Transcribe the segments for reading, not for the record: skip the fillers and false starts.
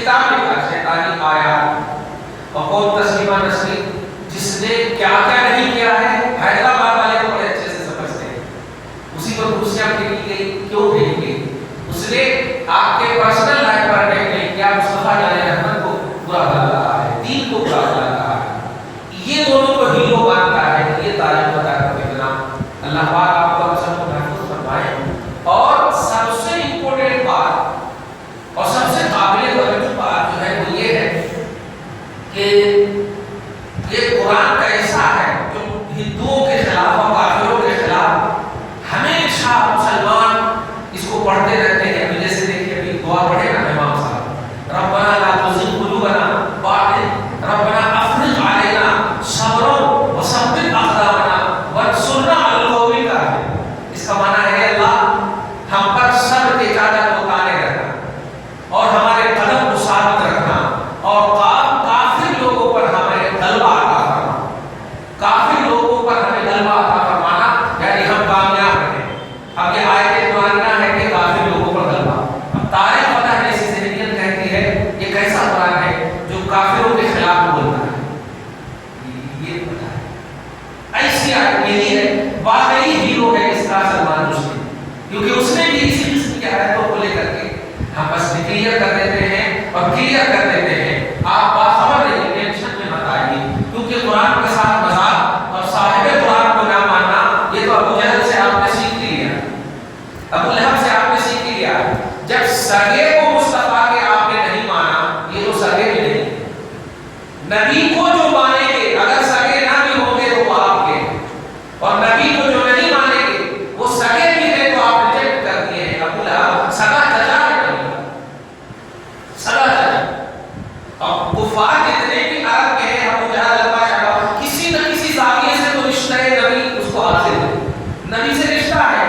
کتاب لکھا شیطانی اور کون تسلیمہ نسرین جس نے کیا کیا نہیں کیا ہے، حیدرآباد والے کو بڑے اچھے سے سمجھتے ہیں، اسی پر کرسیاں پھینکی گئی، کیوں پھینکی گئی؟ اس نے آپ کے پرسنل لائف پر اٹیک نہیں کیا، مصطفیٰ علیہ رحمت کو برا بلا رہا ہے، دین کو برا بلا رہا ہے۔ یہ دونوں کو ہیرو مانتا ہے، یہ تاریخ بتا کر دینا۔ اللہ پاک آپ کو سب کو محفوظ فرمائے۔ اور سب سے امپورٹنٹ بات اور سب سے قابل توجہ بات جو ہے وہ یہ ہے کہ یہ قرآن کا ایسا ہے جو ہندوؤں کے خلاف اور کافروں کے خلاف ہمیشہ مسلمان اس کو پڑھتے رہتے ہیں۔ ابھی جیسے دیکھیے ابھی دعا پڑھے نا امام صاحب، ربنا لا تزغ قلوبنا بعد ربنا افرغ علینا صبرا وثبت اقدامنا وانصرنا علی القوم الکافرین۔ اس کا معنی ہے اللہ ہم پر صبر کی چادر اتارے رکھنا اور ہمارے قدم کو ثابت رکھنا اور کافر لوگوں پر ہمیں غلبہ عطا فرما، کافر لوگوں پر ہمیں غلبہ عطا فرمانا، یعنی ہم کامیاب رہیں۔ اب یہ آیت قرآن ہے کہ کافر لوگوں پر غلبہ۔ اب تاریخ پتہ ہے ایسی ذہنیت کہتی ہے یہ کیسا قرآن ہے جو کافروں کے خلاف بولتا ہے، یہ پتہ ہے۔ ایسی آیت یہی ہے، واقعی ہیرو ہے اس کا سلمان رشدی، کیونکہ اس نے بھی اسی قسم کی آیتوں کو لے کر کے ہم بس کلیئر کر دیتے ہیں اور کلیئر کر دیتے ہیں۔ آپ باخبر رہیے، ٹینشن میں مت آئیے، کیونکہ قرآن کے ساتھ مذاق اور صاحب قرآن کو نہ ماننا یہ تو ابو جہل سے آپ نے سیکھ لیا، ابو لہب سے آپ نے سیکھ لیا۔ جب سگے کو مصطفیٰ کے آپ نے نہیں مانا، یہ تو سگے بھی نہیں، نبی کو جو مانیں گے اگر سگے نہ بھی ہوں گے تو وہ آپ کے، اور نبی کو جو نہیں مانیں گے وہ سگے بھی ہیں تو آپ ریجیکٹ کر دیے ہیں۔ ابو لہب سگا چچا ہے، سگا چچا، اور کفار جتنے بھی عرب کے ہیں، ابو جہل ابا شہبہ، کسی نہ کسی زاویے سے تو رشتہ ہے نبی اس کو حاصل ہے، نبی سے رشتہ ہے،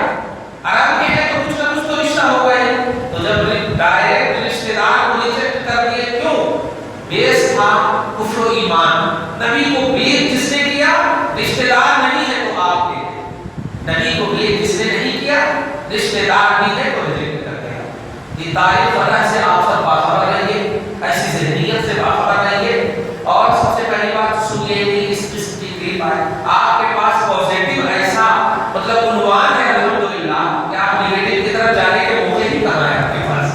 عرب کے ہیں تو کچھ نہ کچھ تو رشتہ ہو گئے۔ تو جب ڈائریکٹ رشتے دار کو ریجیکٹ کر دیے، کیوں؟ بیس تھا کفر و ایمان، نبی کو بلیو جس نے کیا رشتے دار نہیں ہے تو آپ کے، نبی کو بلیو جس نے نہیں کیا رشتے دار نہیں ہے تو ریجیکٹ کر دیا۔ یہ تاریخ وجہ سے آپ سب باخبر رہیے، ایسی ذہنیت سے باخبر رہیے۔ اور سب سے پہلی بات سنیے کہ اس قسم کی کلپ آئے آپ کے پاس پازیٹیو ایسا مطلب عنوان ہے الحمدللہ کہ آپ نیگیٹو کی طرف جانے کے موقع ہی کہاں ہے آپ کے پاس۔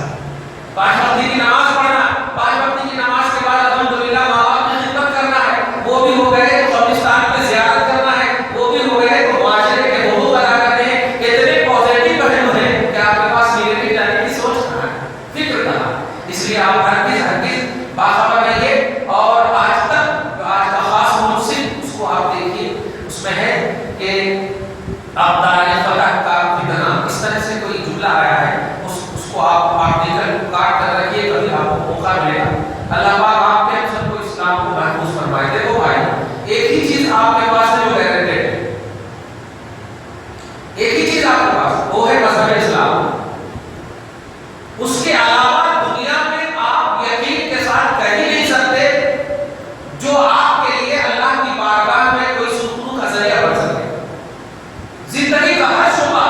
5 وقت کی نماز پڑھنا، 5 وقت کی نماز کے بعد الحمدللہ ماں باپ کی خدمت کرنا ہے، وہ بھی ہو گئے تو قبرستان میں زیارت کرنا ہے، وہ بھی ہو گئے تو معاشرے کے حقوق ادا کرنے ہیں۔ اتنے پازیٹیو پہلو ہیں کہ آپ کے پاس نیگیٹو جانے کی سوچ کہاں ہے، فکر کہاں ہے۔ اس لیے آپ ہر چیز باخبر رہیے۔ اور آج تک آج کا خاص منصب اس کو آپ دیکھیے، اس میں ہے کہ آپ تاریخ فتح کا فتنہ، اس طرح سے کوئی جملہ آیا ہے، اس کو آپ دیکھ کر کاٹ کر رکھیے، کبھی آپ کو موقع ملے گا۔ اللہ پاک آپ کے ہم سب کو اسلام کو محفوظ فرمائے۔ دیکھو بھائی، ایک ہی چیز آپ کے پاس ہے جو گارنٹیڈ ہے، ایک ہی چیز آپ کے پاس، وہ ہے مذہب اسلام۔ اس کے علاوہ دنیا میں آپ یقین کے ساتھ کہہ ہی نہیں سکتے جو آپ کے لیے اللہ کی بارگاہ میں کوئی سکون کا ذریعہ بن سکے۔ زندگی کا ہر شعبہ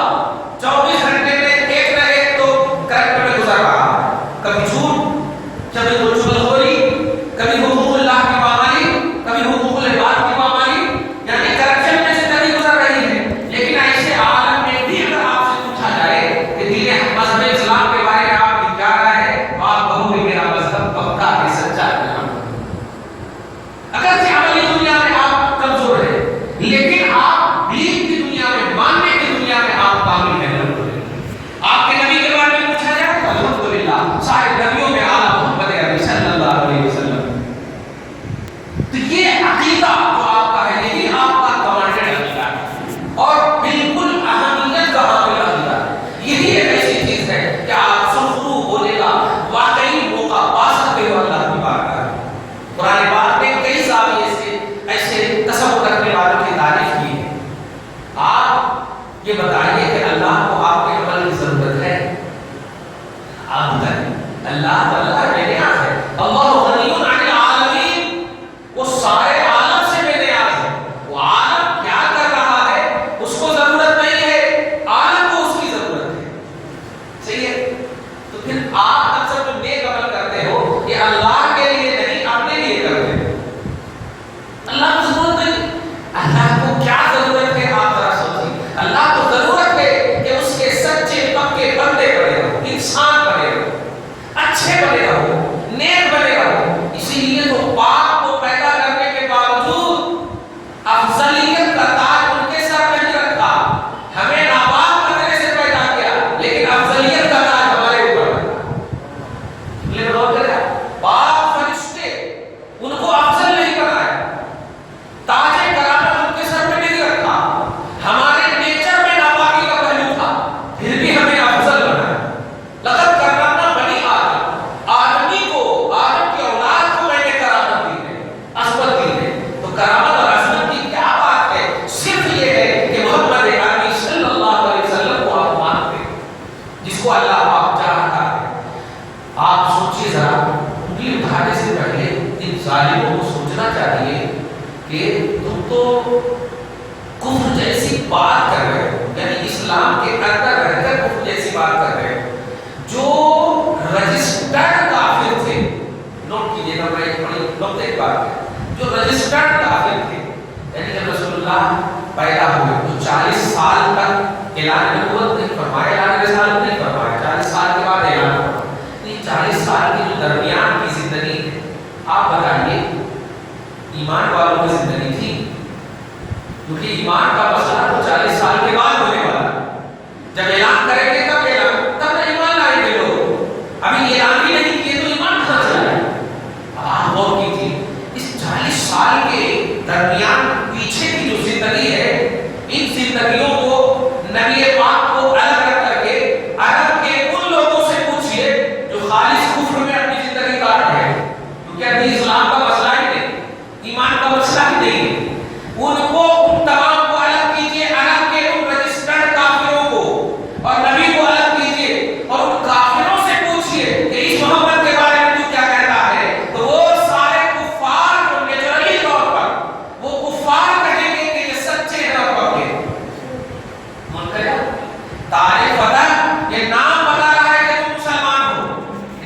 24 گھنٹے میں ایک نہ ایک تو کریکٹر میں گزر رہا ہے، کبھی جھوٹ، کبھی چغلخوری، کبھی حقوق اللہ کی پامالی، کبھی حقوق العباد کی پامالی، یعنی کرپشن میں زندگی گزر رہی ہے۔ لیکن ایسے عالم میں بھی اگر آپ سے پوچھا جائے کہ دین مذہب اسلام کے بارے میں آپ کی کیا رائے ہے، تو آپ کہو گے میرا مذہب پکا ہے، سچا ہے۔ اگر سے عملی دنیا میں آپ کمزور ہیں، لیکن آپ دین کی دنیا میں، ماننے کی دنیا میں آپ کامل ہیں۔ آپ کے نبی کے بارے میں پوچھا جائے تو الحمدللہ سارے نبیوں میں اعلیٰ محمد عربی صلی اللہ علیہ وسلم۔ تو یہ عقیدہ جو آپ کا ہے، یہی آپ کا کمانڈڈ عقیدہ ہے اور بالکل اہمیت کا حامل عقیدہ ہے۔ یہی ایک ایسی چیز ہے کہ آپ سرخرو ہونے کا واقعی موقع پا سکتے ہو اللہ کی بارگاہ میں۔ قرآن پاک نے کئی زاویے سے ایسے تصور رکھنے والوں کی تعریف کی ہے۔ آپ یہ بتائیے کہ اللہ کو آپ کے عمل کی ضرورت ہے؟ آپ بتائیے، اللہ تعالیٰ بے نیاز ہے، اللہ غنی عن العالمین، وہ سارے عالم سے بے نیاز ہے۔ وہ عالم کیا کر رہا ہے اس کو ضرورت نہیں ہے، عالم کو اس کی ضرورت ہے۔ صحیح ہے؟ تو پھر آپ اکثر جو نیک عمل کرتے ہو یہ اللہ کے لیے نہیں، اپنے لیے کرتے ہو۔ لیکن غور کرے پاک فرشتے ان کو افضل نہیں بنایا، تاج کرامت ان کے سر پہ نہیں رکھا، ہمارے نیچر میں ناپاکی کا پہلو تھا پھر بھی ہمیں افضل بنایا۔ لقد کرمنا بنی آدم، آدمی کو، آدم کی اولاد کو میں نے کرامت دی ہے، عظمت دی ہے۔ تو کرامت اور عظمت کی کیا بات ہے؟ صرف یہ ہے کہ محمد عربی صلی اللہ علیہ وسلم کو آپ مانتے ہیں، جس کو اللہ پاک چاہتا ہے۔ آپ سوچئے ذرا، انگلی اٹھانے سے پہلے ان ظالموں کو سوچنا چاہیے کہ تم تو کفر جیسی بات کر رہے ہو، یعنی اسلام کے اندر رہ کر کفر جیسی بات کر رہے ہو۔ جو رجسٹرڈ کافر تھے، نوٹ کیجئے گا، میں ایک بڑی نقطے کی بات ہے، جو رجسٹرڈ کافر تھے، یعنی جب رسول اللہ پیدا ہوئے تو 40 سال تک اعلان نبوت نہیں فرمایا، اعلان رسالت نہیں فرمایا، 40 سال کے بعد اعلان فرمایا۔ 40 سال کی جو درمیان کی زندگی ہے، آپ بتائیے ایمان والوں کی زندگی تھی؟ کیونکہ ایمان کا مسئلہ تو 40 سال کے بعد ہونے والا ہے۔ جب اعلان کریں گے تب اعلان، تب ایمان لائیں گے لوگ، ابھی اعلان بھی نہیں کیے تو ایمان کہاں سے لائیں؟ آپ غور کیجیے، اس 40 سال کے درمیان پیچھے کی جو زندگی ہے، ان زندگیوں کو نبی پاک کو الگ کر کے عرب کے ان لوگوں سے پوچھئے جو خالص کفر میں اپنی زندگی کاٹ رہے ہیں، کیونکہ ابھی اسلام کا مسئلہ ہی نہیں، ایمان کا مسئلہ ہی نہیں ہے، ان کو، ان تمام کو الگ کیجئے، عرب کے ان رجسٹرڈ کافروں کو، اور نبی کو الگ کیجئے، اور ان کافروں سے پوچھئے کہ اس محمد کے بارے میں تو کیا کہتا ہے، تو وہ سارے کفار کو نیچرلی طور پر وہ کفار کہیں گے کہ یہ سچے ہیں اور پکے۔ تعریف پتہ، یہ نام بتا رہا ہے کہ تم مسلمان ہو،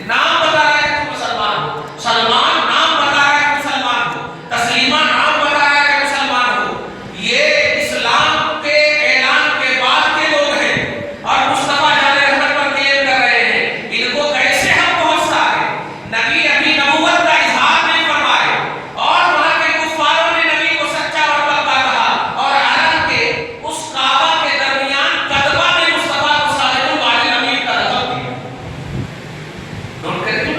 نام بتا رہا ہے کہ تم مسلمان ہو، سلمان نام بتا رہا ہے کہ مسلمان ہو، تسلیمہ نام بتا رہا ہے کہ مسلمان ہو۔ یہ اسلام کے اعلان کے بعد کے لوگ ہیں اور مصطفیٰ جان رحمت پر کلیم کر رہے ہیں، ان کو کیسے ہم پہنچتا ہے؟ نبی ابھی نبوت کا اظہار نہیں فرمائے اور وہاں کے کفاروں نے نبی کو سچا اور پکا کہا، اور عرب کے اس کعبہ کے درمیان کعبہ میں مصطفیٰ کو صادق الوعد امین کا لقب دیا۔ نوٹ کر کے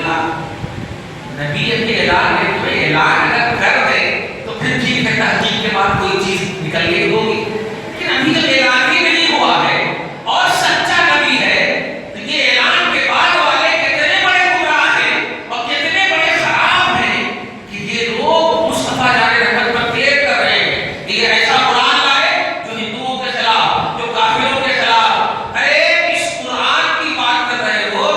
نبی اپنے اعلان میں تمہیں اعلان اگر کر دے تو پھر ٹھیک ہے، تحقیق کے بعد کوئی چیز نکل کے ہوگی، لیکن ابھی جب اعلان ہی نہیں ہوا ہے اور سچا نبی ہے تو یہ اعلان کے بعد والے کتنے بڑے گمراہ ہیں اور کتنے بڑے خراب ہیں کہ یہ لوگ مصطفیٰ جان رحمت پر کلیم کر رہے ہیں کہ یہ ایسا قرآن لائے جو ہندوؤں کے خلاف، جو کافروں کے خلاف۔ ارے اس قرآن کی بات کر رہے ہو،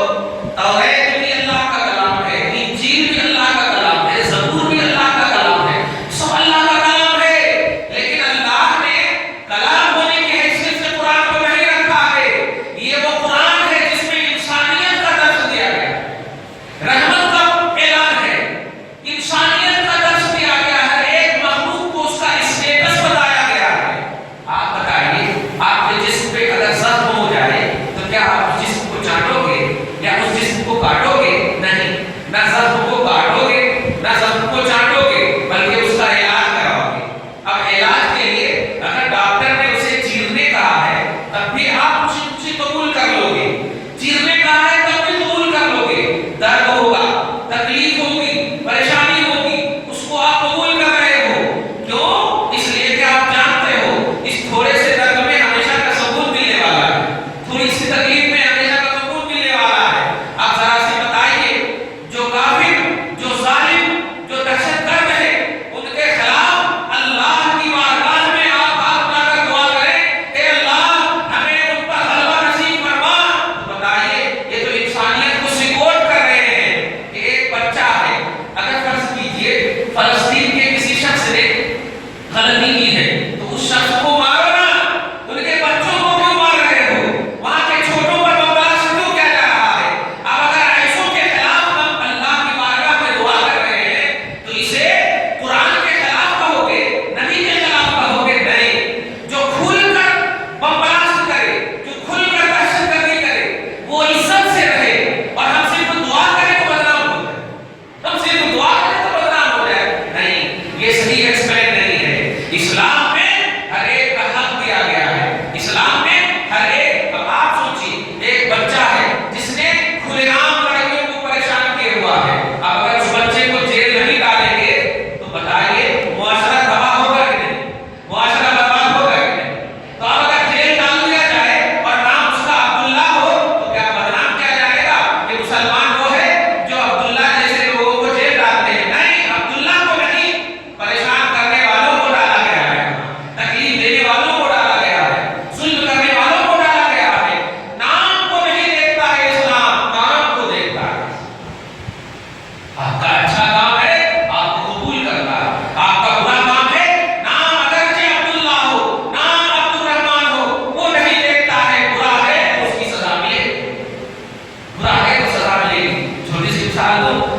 توریت بھی اللہ کا کلام ہے، انجیل بھی اللہ کا کلام ہے، زبور بھی اللہ کا کلام ہے، سب اللہ کا کلام ہے، لیکن اللہ نے کلام ہونے کی حیثیت سے قرآن کو نہیں رکھا ہے۔ یہ وہ قرآن ہے جس میں انسانیت کا درس دیا گیا ہے، رحمت کا اعلان ہے، انسانیت کا درس دیا گیا ہے، ایک مخلوق کو اس کا اسٹیٹس بتایا گیا ہے۔ آپ بتائیے، آپ کے جسم پہ اگر زخم ہو جائے تو کیا آپ اس جسم کو چاٹو گے یا اس جسم کو کاٹو گے؟ نہیں، نہ زخم کو کاٹو گے نہ زخم کو چاٹو گے، بلکہ اس کا علاج کراؤ گے۔ اب علاج کے لیے اگر ڈاکٹر نے اسے چیرنے کہا ہے تب بھی آپ اسے قبول کر لو گے، چیرنے کہا ہے تب بھی قبول کر لو گے، درد ہوگا، تکلیف ہوگی، پریشانی ہوگی، اس کو آپ قبول کر رہے ہو، کیوں؟ اس لیے کہ آپ جانتے ہو اس تھوڑے سے درد میں ہمیشہ کا سکون ملنے والا ہے، تھوڑی سی تکلیف میں ہمیشہ کا سکون ملنے والا ہے۔ آپ ذرا سے بتائیے، جو کافر، جو ظالم، جو دہشت گرد ہے، ان کے خلاف اللہ کی بارگاہ میں آپ ہاتھ اٹھا کر دعا کریں کہ اللہ ہمیں ان پر غلبہ نصیب فرما، تو بتائیے یہ تو انسانیت کو سپورٹ کر رہے ہیں،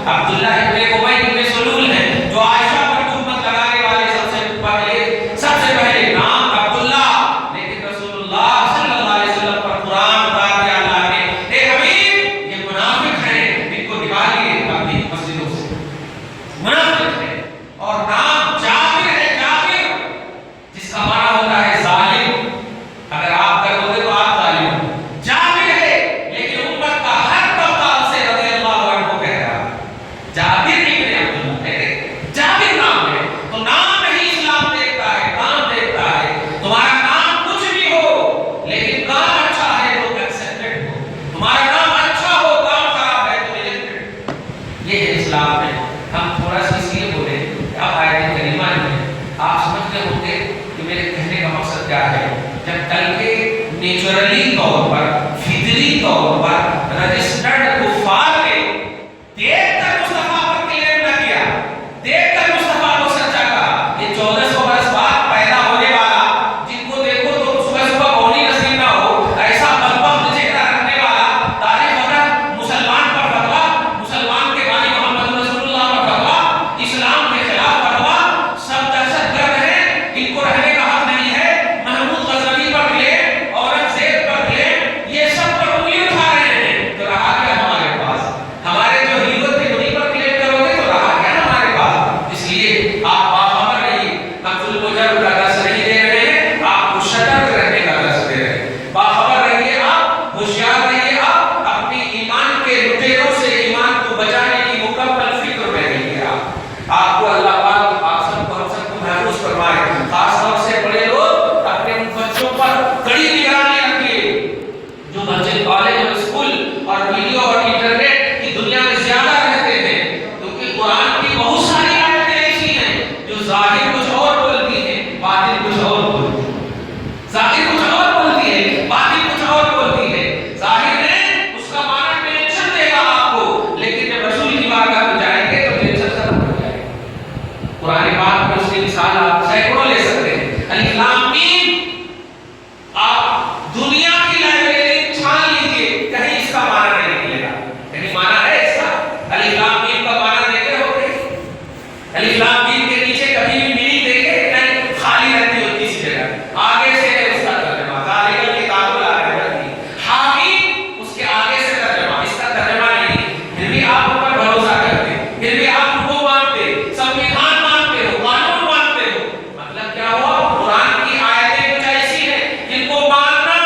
عبداللہ ابن ابی ابن سلول ہیں جو عائشہ پر تہمت لگانے والے سب سے پہلے نام عبداللہ، لیکن رسول اللہ صلی اللہ علیہ وسلم پر قرآن اتار دیا اللہ نے، اے حبیب یہ منافق ہیں، ان کو نکالیے اپنی مسجدوں سے، منافق ہیں۔ اور نام جابر ہے، جابر جس کا معنی ہوتا ہے ظالم، اگر آپ کرو گے تو آپ ظالم ہو، جابر ہے، لیکن امت کا ہر طبقہ اسے رضی اللہ عنہ کہہ رہا ہے، جابر ابن عبداللہ ہے، جابر نام ہے، تو نام نہیں اسلام دیکھتا ہے، کام دیکھتا ہے، تمہارا نام کچھ بھی ہو لیکن کام اچھا ہے تو ایکسپٹڈ ہو، تمہارا نام اچھا ہو کام خراب ہے تو ریجیکٹڈ، یہ ہے اسلام میں۔ ہم تھوڑا سا اس لیے بولے اب آیت کریمہ میں آپ سمجھتے ہوں گے کہ میرے کہنے کا مقصد کیا ہے، جب کل کے نیچرلی طور پر فطری طور پر رجسٹرڈ کفار نے دیکھ کر مصطفیٰ پر کلیم نہ کیا، دیکھ کر مصطفیٰ کو سچا کہا، یہ 1400 برس بعد پیدا ہونے والا جن کو دیکھو تو صبح صبح بونی نصیب نہ ہو، ایسا بدبخت چہرہ رکھنے والا تاریخ وقت مسلمان پر فتوا، مسلمان کے بانی محمد رسول اللہ پر فتوا، اسلام کے خلاف فتوا، سب دہشت گرد ہیں، ان کو رہنے کا حق نہیں ہے، محمود غزنوی پر کلیم، اورنگزیب پر کلیم، یہ سب پر انگلی اٹھا رہے ہیں، تو رہا کیا ہمارے پاس؟ ہمارے جو ہیرو تھے انہیں پر کلیم کرو گے تو رہا کیا ہمارے پاس؟ اس لیے آپ باخبر رہیے، ہم ظلم و جبر کا درس نہیں دے رہے ہیں، آپ کو سترک رہنے کا درس دے رہے ہیں، باخبر رہیے، آپ ہوشیار رہیے، آپ اپنی ایمان کے لٹیروں سے ایمان کو بچانے کی مکمل فکر میں رہیے، آپ کو اللہ پاک آپ سب کو ہم سب کو محفوظ فرمائے، خاص طور سے بڑے لوگ اپنے ان بچوں پر کڑی نگرانی رکھیے جو مسجد کالج اور اسکول اور ویڈیو اور انٹرنیٹ کی دنیا میں زیادہ رہتے ہیں، کیونکہ قرآن کی بہت ساری آیتیں ایسی ہیں جو ظاہر کچھ اور بولتی ہیں باطن کچھ اور بولتی ہے، ظاہر کچھ اور بولتی ہے باطن کچھ اور بولتی ہے، ظاہر میں اس کا معنی ٹینشن دے گا آپ کو، لیکن جب رسول کی بارگاہ میں جائیں گے تو ٹینشن ختم ہو جائے گا۔ قرآن پاک میں اس کی مثال آپ سینکڑوں لے سکتے ہیں، الف لام میم، آپ دنیا کی لائبریری چھان لیجئے کہیں اس کا معنی نہیں نکلے گا، کہیں معنی ہے اس کا؟ الف لام میم کا معنی دیکھے ہو گئے؟ الف لام میم کے نیچے کبھی بھی میننگ دیکھے نہیں، خالی رہتی ہوتی اسی جگہ، آگے سے ہے اس کا ترجمہ، ذالک الکتاب لا ریب فیہ، حامیم اس کے آگے سے ترجمہ، اس کا ترجمہ نہیں، پھر بھی آپ ان پر بھروسہ کرتے، پھر بھی آپ ان کو مانتے، سنویدھان مانتے ہو، قانون مانتے ہو، مطلب کیا ہوا؟ قرآن کی آیتیں کچھ ایسی ہیں جن کو ماننا،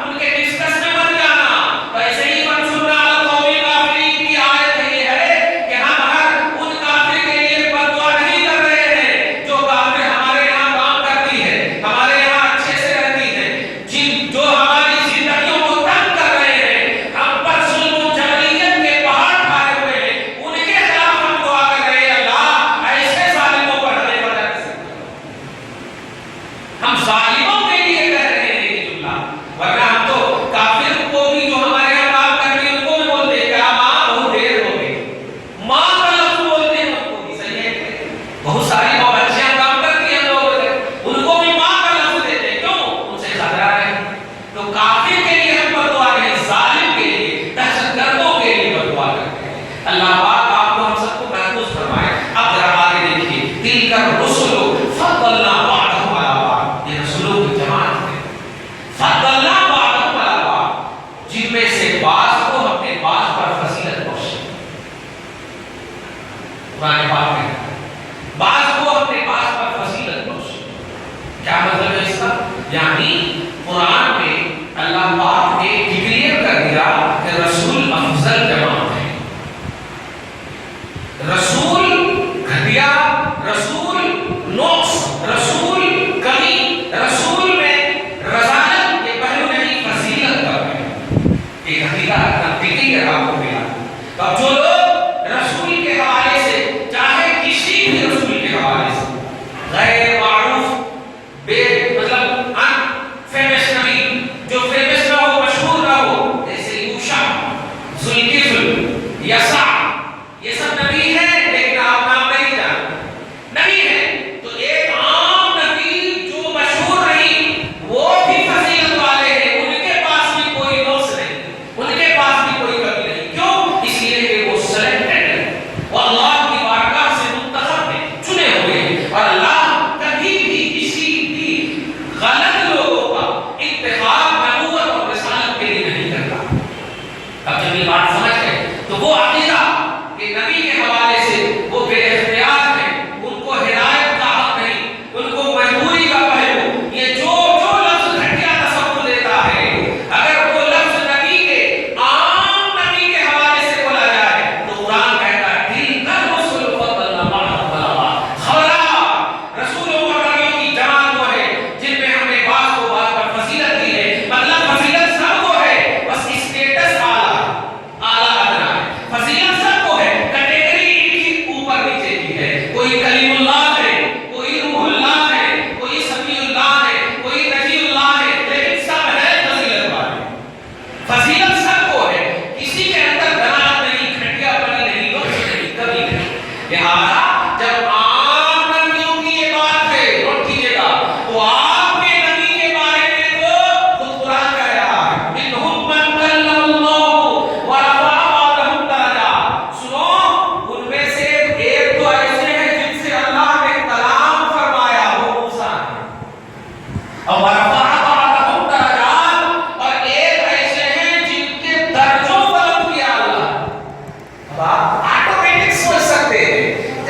ان کے ڈسکس میں مت جانا، تو ایسے ہی منصورہ قومی کافرین کی آیت یہ ہے کہ ہم ہر ان کافر کے لیے بددعا نہیں کر رہے ہیں جو کافر ہمارے یہاں کام کرتی ہے، ہمارے یہاں اچھے سے رہتی ہے، جو ہماری زندگیوں کو تنگ کر رہے ہیں، ہم پر ظلم و جبریت کے پہاڑ کھائے ہوئے ہیں، ان کے خلاف ہم دعا کر رہے ہیں، اللہ ایسے ظالموں پر ہمیں مدد نصیب کرو۔ ہم ظالموں کے لیے کہہ رہے ہیں یہ جملہ، ورنہ ہم تو کافر کو بھی جو ہمارے یہاں کام کر رہی ہے ان کو بھی بولتے ہیں کیا ماں بہت دیر ہو گئی، ماں کا لفظ بولتے ہیں ان کو بھی، صحیح ہے؟ بہت ساری ماں بچیاں کام کرتی ہیں لوگ، ان کو بھی ماں کا لفظ دیتے ہیں، کیوں؟ ان سے خطرہ ہے، تو کافر کے لیے ہم بددعا نہیں، ظالم کے لیے، دہشت گردوں کے لیے بددعا کرتے ہیں۔ اللہ پاک آپ کو ہم سب کو محفوظ فرمائے۔ اب ذرا آگے دیکھیے، تلک الرسل فضلنا بعضهم علی بعض، یہ رسولوں کی جماعت ہے، فضلنا بعضهم علی بعض، جن میں سے بعض کو ہم نے بعض پر فضیلت بخشی، قرآن پاک میں بعض کو ہم نے بعض پر فضیلت بخشی، کیا مطلب ہے اس کا؟ یعنی قرآن میں اللہ پاک نے ڈکلیئر کر دیا کہ رسول افضل جماعت ہے، رسول گھٹیا، رسول نقص، رسول کمی، رسول میں رضالت، یہ پہلو نہیں فضیلت کا ہے، ایک حقیقت ڈکلیئر آپ کو ملا۔ تو اب جو لوگ رسول کے حوالے سے، چاہے کسی بھی رسول کے حوالے سے غیر معروف، بے مطلب ان فیمس نبی، جو فیمس نہ ہو، مشہور نہ ہو، جیسے یوشع، ذوالکفل، یسع، یہ سب نبی ہیں لیکن آپ نام نہیں جانتے، نبی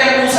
ٹیمپو